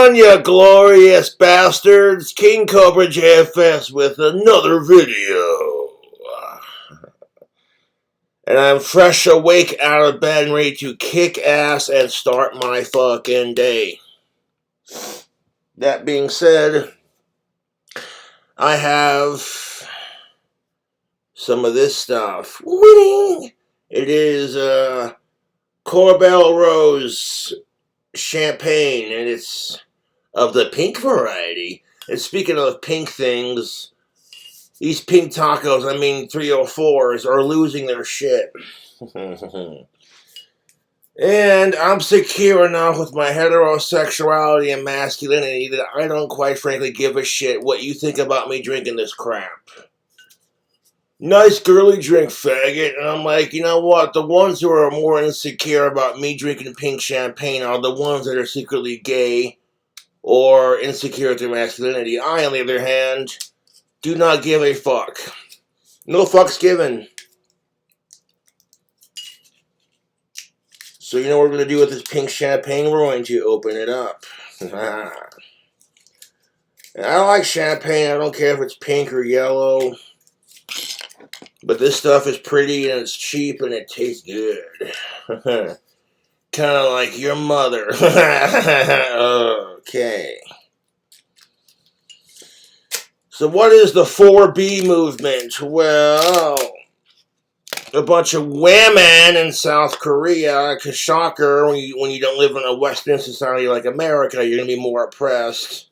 on, you glorious bastards? King Cobra JFS with another video. And I'm fresh awake out of bed and ready to kick ass and start my fucking day. That being said, I have some of this stuff. Winning! It is Corbel Rose champagne, and it's of the pink variety. And speaking of pink things, these pink tacos, 304s, are losing their shit. And I'm secure enough with my heterosexuality and masculinity that I don't quite frankly give a shit what you think about me drinking this crap. Nice girly drink, faggot. And I'm like, you know what? The ones who are more insecure about me drinking pink champagne are the ones that are secretly gay or insecure with their masculinity. I, on the other hand, do not give a fuck. No fucks given. So you know what we're going to do with this pink champagne? We're going to open it up. I like champagne. I don't care if it's pink or yellow. But this stuff is pretty and it's cheap and it tastes good. Kind of like your mother. Okay. So what is the 4B movement? Well, a bunch of women in South Korea, 'cause shocker, when you don't live in a Western society like America, you're going to be more oppressed,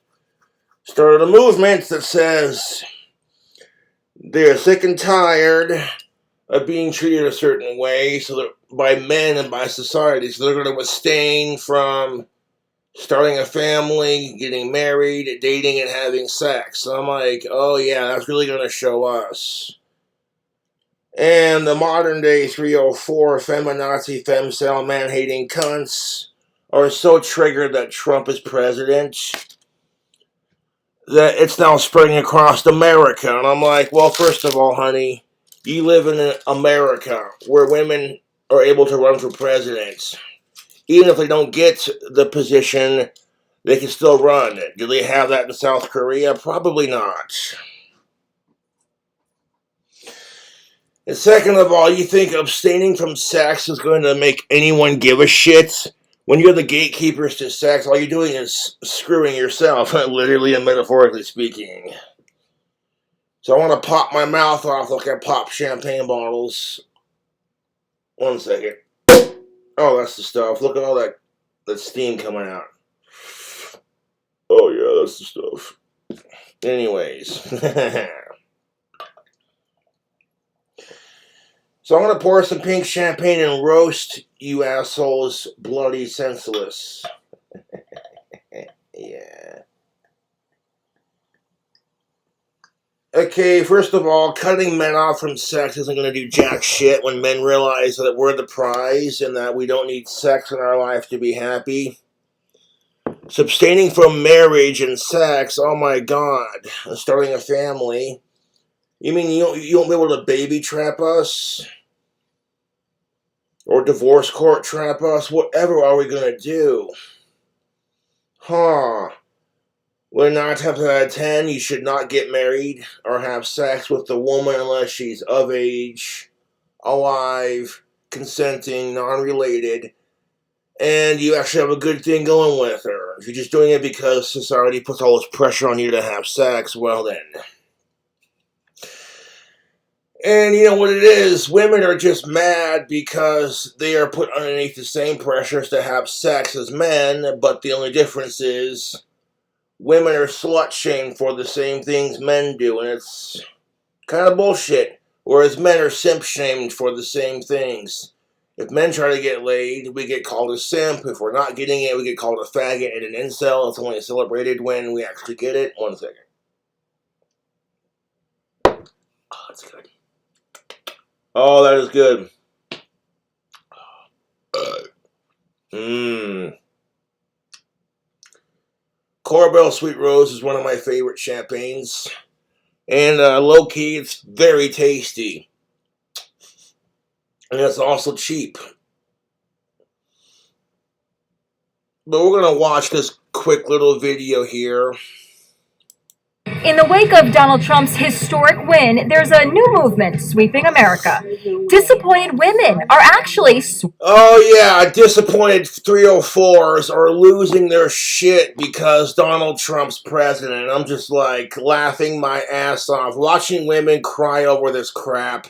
started a movement that says they're sick and tired of being treated a certain way by men and by society, so they're going to abstain from starting a family, getting married, dating, and having sex. So I'm like, oh yeah, that's really going to show us. And the modern day 304 feminazi, femcel, man-hating cunts are so triggered that Trump is president that it's now spreading across America. And I'm like, well, first of all, honey, you live in America where women are able to run for president. Even if they don't get the position, they can still run. Do they have that in South Korea? Probably not. And second of all, you think abstaining from sex is going to make anyone give a shit? When you're the gatekeepers to sex, all you're doing is screwing yourself, literally and metaphorically speaking. So I want to pop my mouth off like I pop champagne bottles. 1 second. Oh, that's the stuff. Look at all that steam coming out. Oh yeah, that's the stuff. Anyways. So I'm going to pour some pink champagne and roast you assholes bloody senseless. Yeah. Okay, first of all, cutting men off from sex isn't going to do jack shit when men realize that we're the prize and that we don't need sex in our life to be happy. So abstaining from marriage and sex, oh my god, starting a family. You mean you won't be able to baby trap us? Or divorce court trap us? Whatever are we going to do? Huh. Well, 9 times out of 10, you should not get married or have sex with the woman unless she's of age, alive, consenting, non-related, and you actually have a good thing going with her. If you're just doing it because society puts all this pressure on you to have sex, well then. And you know what it is? Women are just mad because they are put underneath the same pressures to have sex as men, but the only difference is women are slut-shamed for the same things men do, and it's kind of bullshit. Whereas men are simp-shamed for the same things. If men try to get laid, we get called a simp. If we're not getting it, we get called a faggot and an incel. It's only celebrated when we actually get it. 1 second. Oh, that's good. Oh, that is good. Corbel Sweet Rose is one of my favorite champagnes. And low-key, it's very tasty. And it's also cheap. But we're going to watch this quick little video here. In the wake of Donald Trump's historic win, there's a new movement sweeping America. Disappointed women are actually... Oh yeah, disappointed 304s are losing their shit because Donald Trump's president. I'm just like laughing my ass off. Watching women cry over this crap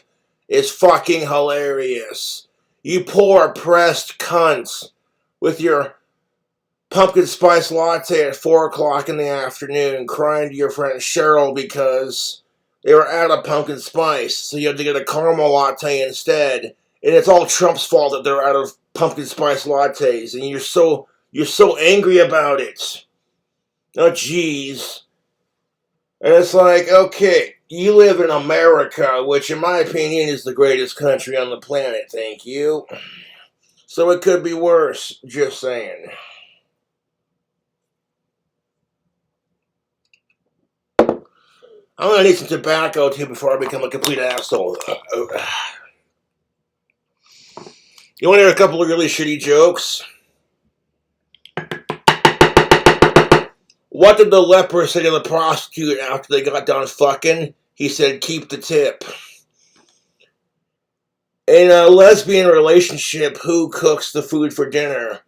is fucking hilarious. You poor oppressed cunts with your pumpkin spice latte at 4 o'clock in the afternoon crying to your friend Cheryl because they were out of pumpkin spice, so you had to get a caramel latte instead. And it's all Trump's fault that they're out of pumpkin spice lattes, and you're so angry about it. Oh jeez. And it's like, okay, you live in America, which in my opinion is the greatest country on the planet, thank you. So it could be worse, just saying. I'm gonna need some tobacco too before I become a complete asshole. You want to hear a couple of really shitty jokes? What did the leper say to the prostitute after they got done fucking? He said, keep the tip. In a lesbian relationship, who cooks the food for dinner?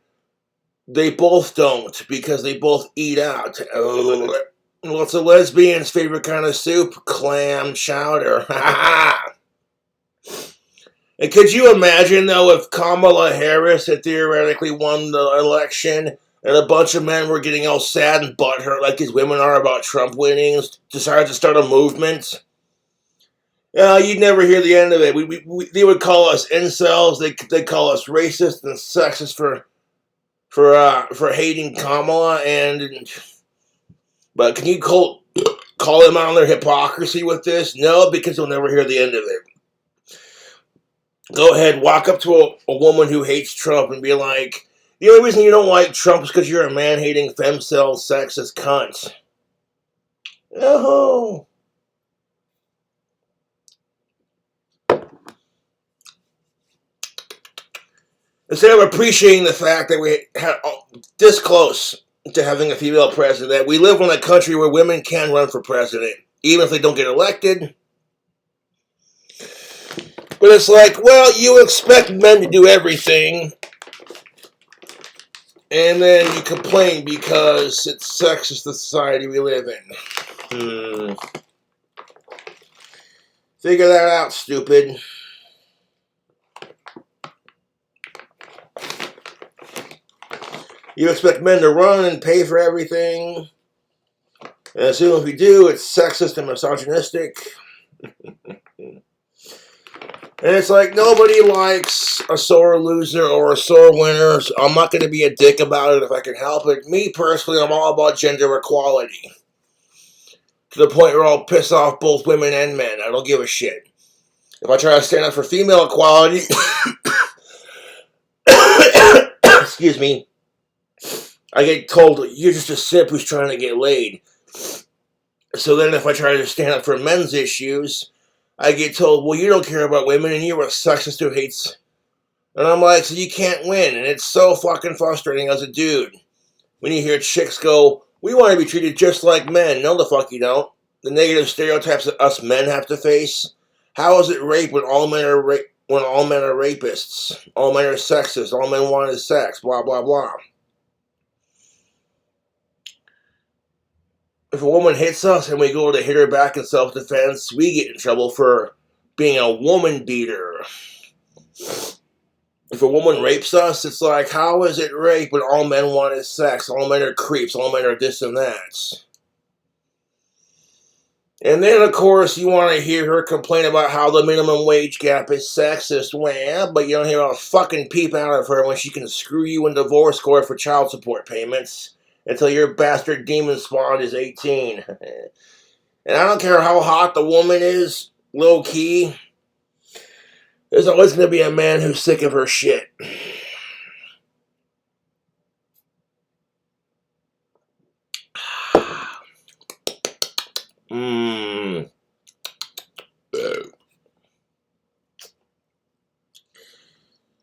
They both don't, because they both eat out. What's a lesbian's favorite kind of soup? Clam chowder. And could you imagine, though, if Kamala Harris had theoretically won the election and a bunch of men were getting all sad and butthurt like these women are about Trump winning, decided to start a movement? You'd never hear the end of it. They would call us incels. They call us racist and sexist for hating Kamala. But can you call them out on their hypocrisy with this? No, because you'll never hear the end of it. Go ahead, walk up to a woman who hates Trump and be like, the only reason you don't like Trump is because you're a man-hating, femcel, sexist cunt. Oh. Instead of appreciating the fact that we had this close to having a female president, we live in a country where women can run for president, even if they don't get elected. But it's like, well, you expect men to do everything, and then you complain because it's sexist the society we live in. Figure that out, stupid. You expect men to run and pay for everything, and as soon as we do, it's sexist and misogynistic. And it's like, nobody likes a sore loser or a sore winner. So I'm not going to be a dick about it if I can help it. Me, personally, I'm all about gender equality. To the point where I'll piss off both women and men. I don't give a shit. If I try to stand up for female equality... excuse me. I get told, you're just a simp who's trying to get laid. So then if I try to stand up for men's issues... I get told, well, you don't care about women, and you're a sexist who hates... And I'm like, so you can't win. And it's so fucking frustrating as a dude. When you hear chicks go, we want to be treated just like men. No, the fuck you don't. The negative stereotypes that us men have to face. How is it rape when all men are rapists? All men are sexist. All men want is sex. Blah, blah, blah. If a woman hits us and we go to hit her back in self-defense, we get in trouble for being a woman beater. If a woman rapes us, it's like, how is it rape when all men want is sex? All men are creeps. All men are this and that. And then, of course, you want to hear her complain about how the minimum wage gap is sexist. Well, but you don't hear a fucking peep out of her when she can screw you in divorce court for child support payments. Until your bastard demon spawn is 18. And I don't care how hot the woman is, low key, there's always going to be a man who's sick of her shit.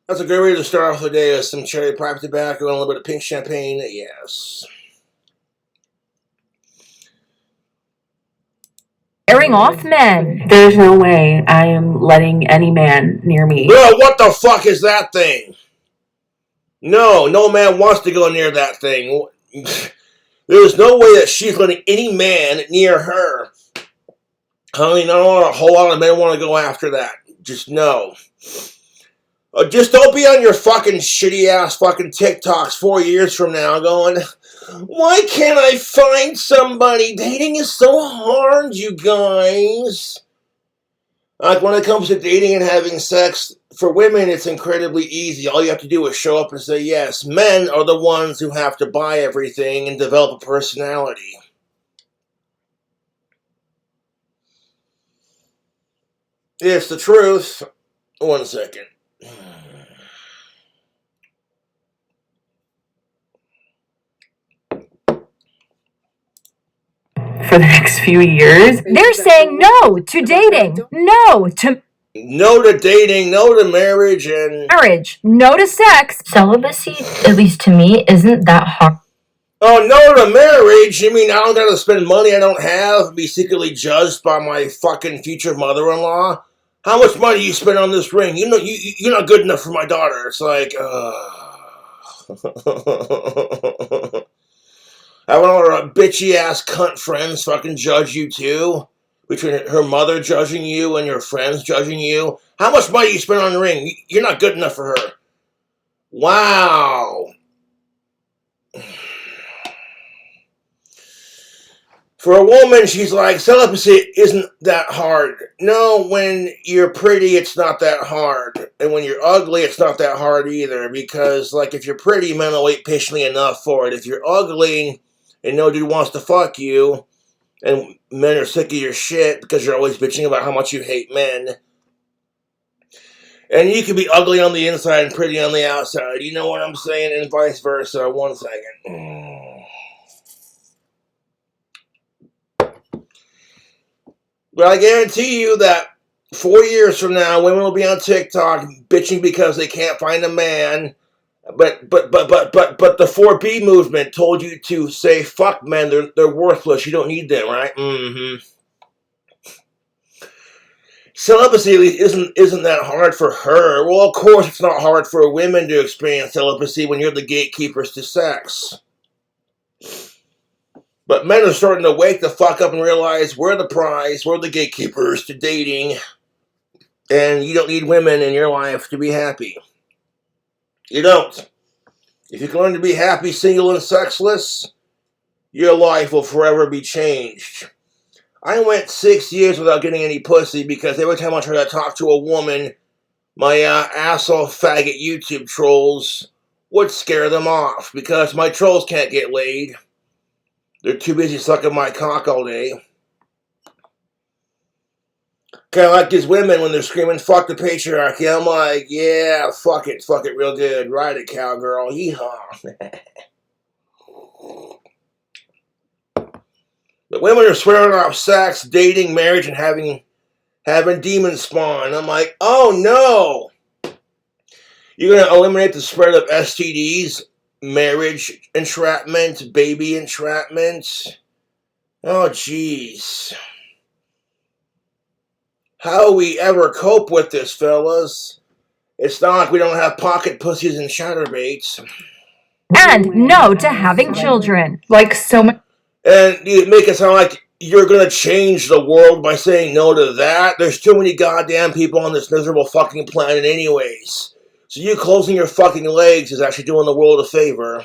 That's a great way to start off the day with some cherry pipe tobacco and a little bit of pink champagne. Yes. scaring off men. There's no way I am letting any man near me. Bro, what the fuck is that thing? No man wants to go near that thing. There's no way that she's letting any man near her. I mean, I don't know, a whole lot of men want to go after that. Just no. Just don't be on your fucking shitty ass fucking TikToks 4 years from now going, why can't I find somebody? Dating is so hard, you guys. Like, when it comes to dating and having sex, for women, it's incredibly easy. All you have to do is show up and say yes. Men are the ones who have to buy everything and develop a personality. It's the truth. 1 second. For the next few years, They're saying no to dating, no to dating, no to marriage, and marriage, no to sex. Celibacy, at least to me, isn't that hard. oh, no to marriage. You mean I don't gotta spend money I don't have, be secretly judged by my fucking future mother-in-law? How much money you spend on this ring? You know, you're not good enough for my daughter. It's like, I want all her bitchy ass cunt friends fucking judge you too. Between her mother judging you and your friends judging you. How much money you spend on the ring? You're not good enough for her. Wow. For a woman, she's like, celibacy isn't that hard. No, when you're pretty, it's not that hard. And when you're ugly, it's not that hard either. Because, like, if you're pretty, men will wait patiently enough for it. If you're ugly and no dude wants to fuck you, and men are sick of your shit because you're always bitching about how much you hate men. And you can be ugly on the inside and pretty on the outside. You know what I'm saying? And vice versa. 1 second. But I guarantee you that 4 years from now, women will be on TikTok bitching because they can't find a man. But the 4B movement told you to say fuck men. They're worthless. You don't need them, right? Mm-hmm. Celibacy isn't that hard for her. Well, of course it's not hard for women to experience celibacy when you're the gatekeepers to sex. But men are starting to wake the fuck up and realize we're the prize, we're the gatekeepers to dating, and you don't need women in your life to be happy. You don't. If you can learn to be happy, single, and sexless, your life will forever be changed. I went 6 years without getting any pussy because every time I tried to talk to a woman, my asshole faggot YouTube trolls would scare them off because my trolls can't get laid. They're too busy sucking my cock all day. Kind of like these women when they're screaming, fuck the patriarchy. I'm like, yeah, fuck it real good. Ride it, cowgirl. Yeehaw. But women are swearing off sex, dating, marriage, and having demon spawn. I'm like, oh no. You're going to eliminate the spread of STDs, marriage entrapment, baby entrapment. Oh, jeez. How will we ever cope with this, fellas? It's not like we don't have pocket pussies and chatterbaits. And no to having children. like so much. And you make it sound like you're going to change the world by saying no to that. There's too many goddamn people on this miserable fucking planet anyways. So you closing your fucking legs is actually doing the world a favor.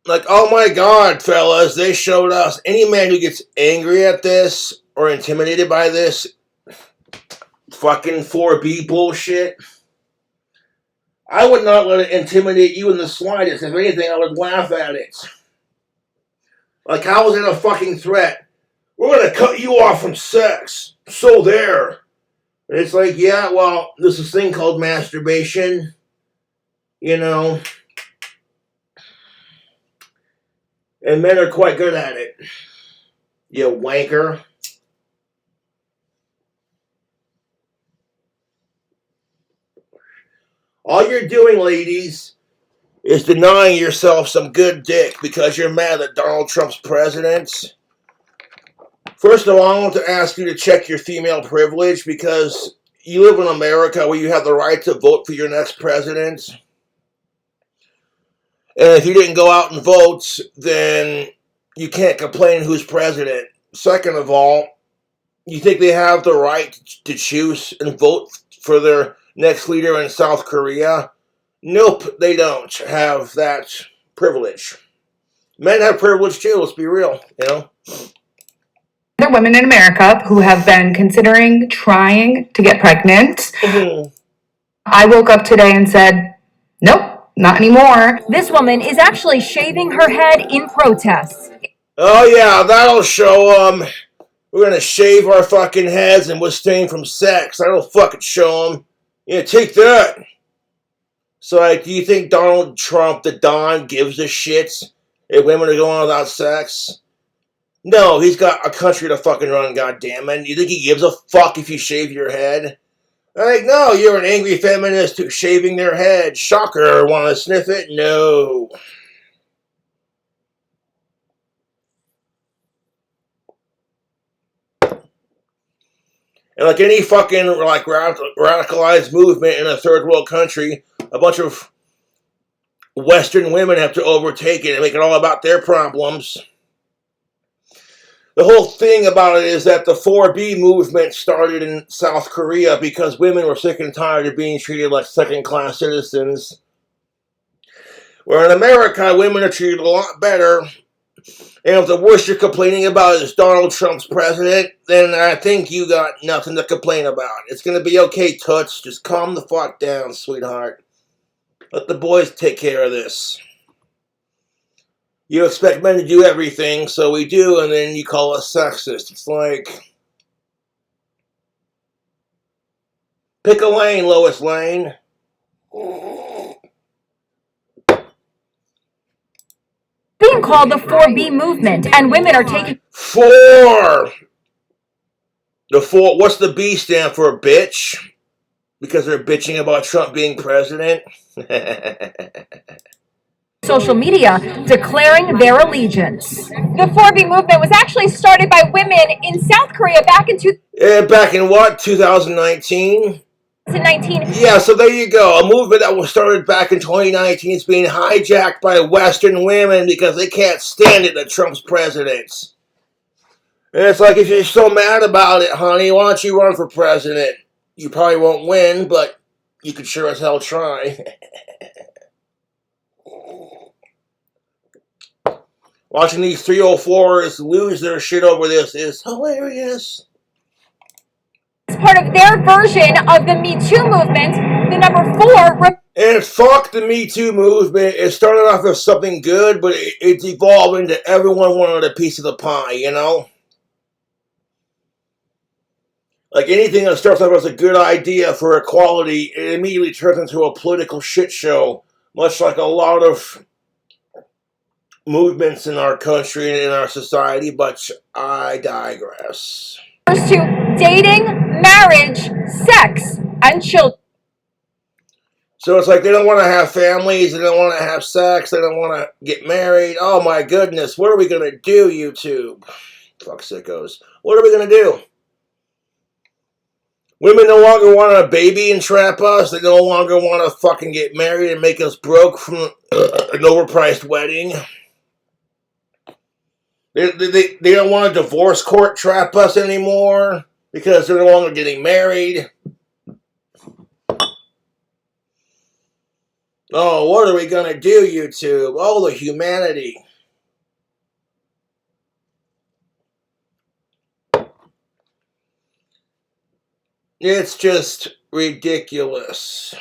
Like, oh my god, fellas, they showed us. Any man who gets angry at this or intimidated by this fucking 4B bullshit, I would not let it intimidate you in the slightest. If anything, I would laugh at it. Like, how is it a fucking threat? We're gonna cut you off from sex. So there. And it's like, yeah, well, there's this thing called masturbation. You know. And men are quite good at it. You wanker. All you're doing, ladies, is denying yourself some good dick because you're mad that Donald Trump's president. First of all, I want to ask you to check your female privilege because you live in America where you have the right to vote for your next president. And if you didn't go out and vote, then you can't complain who's president. Second of all, you think they have the right to choose and vote for their next leader in South Korea? Nope, they don't have that privilege. Men have privilege too, let's be real, you know? There are women in America who have been considering trying to get pregnant. I woke up today and said, nope, not anymore. This woman is actually shaving her head in protest. Oh yeah, that'll show them. We're gonna shave our fucking heads and abstain from sex. That'll fucking show them. Yeah, take that. So, like, do you think Donald Trump, the Don, gives a shit if women are going without sex? No, he's got a country to fucking run, goddammit. You think he gives a fuck if you shave your head? Like, no, you're an angry feminist who's shaving their head. Shocker, want to sniff it? No. And like any fucking like radicalized movement in a third world country, a bunch of Western women have to overtake it and make it all about their problems. The whole thing about it is that the 4B movement started in South Korea because women were sick and tired of being treated like second-class citizens. Where in America, women are treated a lot better. And if the worst you're complaining about is Donald Trump's president, then I think you got nothing to complain about. It's going to be okay, Toots. Just calm the fuck down, sweetheart. Let the boys take care of this. You expect men to do everything, so we do, and then you call us sexist. It's like, pick a lane, Lois Lane. Being called the 4B movement, and women are taking... Four! The four, what's the B stand for, bitch? Because they're bitching about Trump being president? social media declaring their allegiance. The 4B movement was actually started by women in South Korea back in back in what, 2019? 2019. Yeah, so there you go. A movement that was started back in 2019 is being hijacked by Western women because they can't stand it that Trump's president. And it's like, if you're so mad about it, honey, why don't you run for president? You probably won't win, but you could sure as hell try. Watching these 304s lose their shit over this is hilarious. As part of their version of the Me Too movement, the number 4... And fuck the Me Too movement. It started off as something good, but it's evolved into everyone wanted a piece of the pie, you know? Like anything that starts off as a good idea for equality, it immediately turns into a political shit show, much like a lot of movements in our country and in our society, but I digress. To dating, marriage, sex, and children. So it's like they don't want to have families, they don't want to have sex, they don't want to get married. Oh my goodness, what are we going to do, YouTube? Fuck sickos. What are we going to do? Women no longer want a baby and trap us. They no longer want to fucking get married and make us broke from an overpriced wedding. They don't want a divorce court trap us anymore because they're no longer getting married. Oh, what are we going to do, YouTube? Oh, the humanity. It's just ridiculous.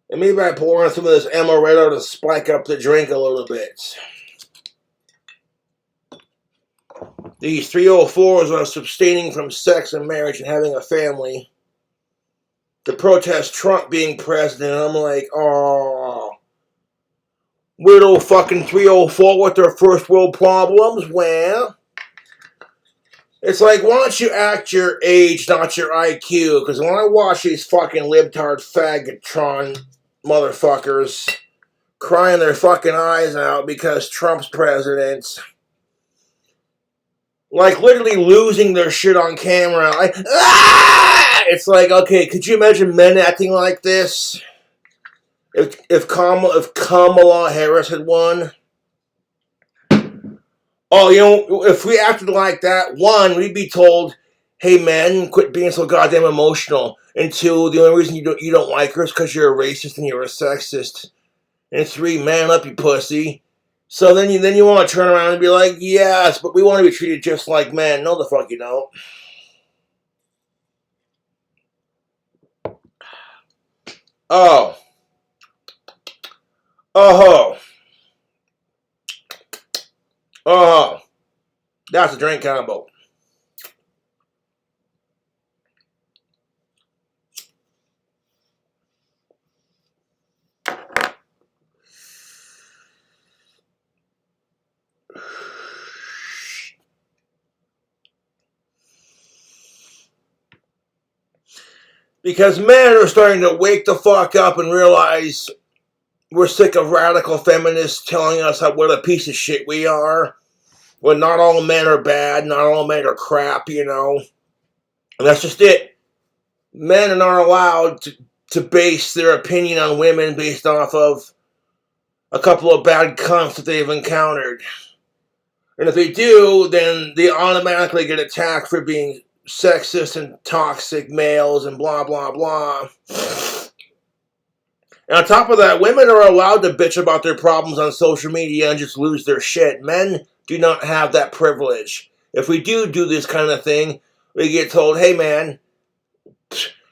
And maybe I pour in some of this amaretto to spike up the drink a little bit. These 304s are abstaining from sex and marriage and having a family to protest Trump being president. I'm like, oh, weirdo fucking 304 with their first world problems. Well, It's like, why don't you act your age, not your IQ? Because when I watch these fucking libtard faggotron motherfuckers crying their fucking eyes out because Trump's president, like literally losing their shit on camera, like, ah! It's like, okay, could you imagine men acting like this? If Kamala Harris had won? Oh, you know, if we acted like that, one, we'd be told, hey man, quit being so goddamn emotional. And two, the only reason you don't like her is because you're a racist and you're a sexist. And three, man up, you pussy. So then you want to turn around and be like, yes, but we want to be treated just like men. No, the fuck you don't. Oh. Oh. Oh. That's a drink combo. Because men are starting to wake the fuck up and realize we're sick of radical feminists telling us what a piece of shit we are. When not all men are bad, not all men are crap, you know. And that's just it. Men are not allowed to base their opinion on women based off of a couple of bad cunts that they've encountered. And if they do, then they automatically get attacked for being sexist and toxic males and blah, blah, blah. And on top of that, women are allowed to bitch about their problems on social media and just lose their shit. Men do not have that privilege. If we do this kind of thing, we get told, hey man,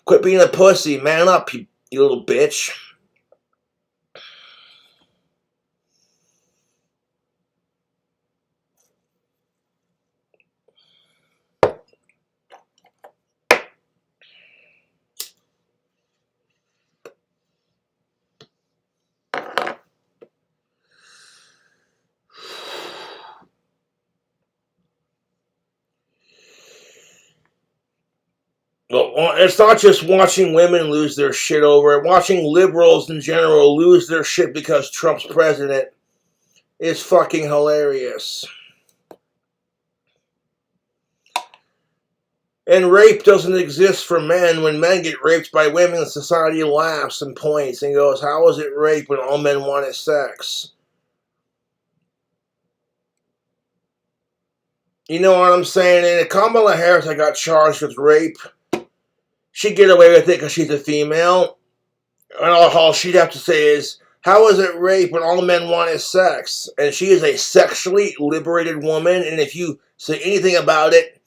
quit being a pussy, man up, you little bitch. Well, it's not just watching women lose their shit over it. Watching liberals in general lose their shit because Trump's president is fucking hilarious. And rape doesn't exist for men. When men get raped by women, society laughs and points and goes, how is it rape when all men want is sex? You know what I'm saying? And if Kamala Harris got charged with rape, she'd get away with it because she's a female. And all she'd have to say is, how is it rape when all men want is sex? And she is a sexually liberated woman, and if you say anything about it,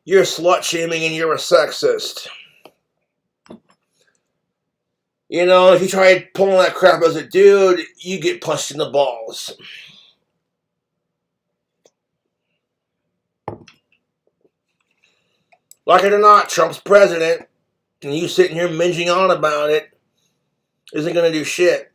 you're slut-shaming and you're a sexist. You know, if you try pulling that crap as a dude, you get punched in the balls. Like it or not, Trump's president, and you sitting here minging on about it, isn't going to do shit.